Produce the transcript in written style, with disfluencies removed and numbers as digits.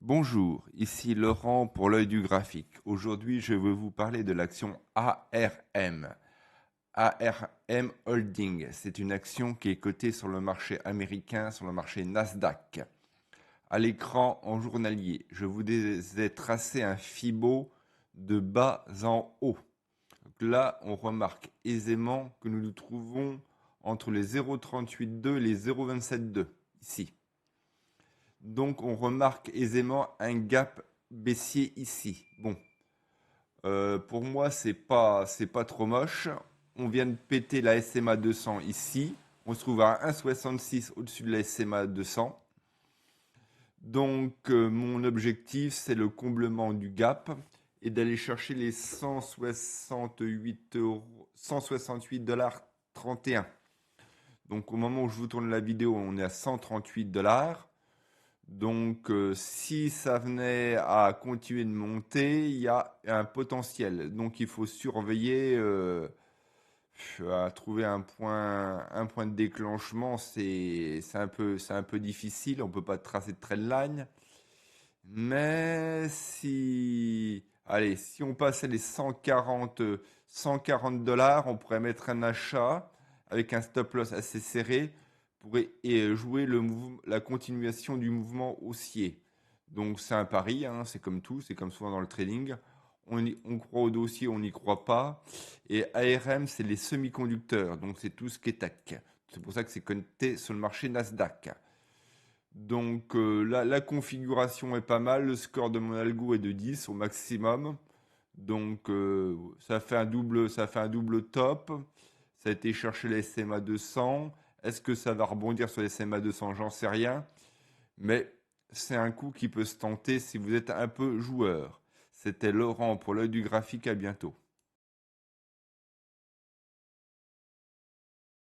Bonjour, ici Laurent pour l'œil du graphique. Aujourd'hui, je vais vous parler de l'action ARM. ARM Holding, c'est une action qui est cotée sur le marché américain, sur le marché Nasdaq. À l'écran en journalier, je vous ai tracé un Fibo de bas en haut. Donc là, on remarque aisément que nous nous trouvons entre les 0,382 et les 0,272 ici. Donc on remarque aisément un gap baissier ici. Bon, pour moi c'est pas trop moche. On vient de péter la SMA 200 ici. On se trouve à 1,66 au-dessus de la SMA 200. Donc mon objectif c'est le comblement du gap et d'aller chercher les 168 euros, 168,31 $. Donc au moment où je vous tourne la vidéo, on est à 138 $. Donc, si ça venait à continuer de monter, il y a un potentiel. Donc, il faut surveiller à trouver un point de déclenchement. C'est un peu difficile. On peut pas tracer de trendline. Mais allez, si on passait les 140 $, on pourrait mettre un achat avec un stop loss assez serré pour jouer la continuation du mouvement haussier. Donc c'est un pari, hein, c'est comme tout, c'est comme souvent dans le trading. On croit au dossier, on n'y croit pas. Et ARM, c'est les semi-conducteurs, donc c'est tout ce qui est tech. C'est pour ça que c'est connecté sur le marché Nasdaq. Donc la configuration est pas mal. Le score de mon algo est de 10 au maximum. Donc ça fait un double top. Ça a été chercher les SMA 200. Est-ce que ça va rebondir sur les SMA 200? J'en sais rien. Mais c'est un coup qui peut se tenter si vous êtes un peu joueur. C'était Laurent pour l'œil du graphique. À bientôt.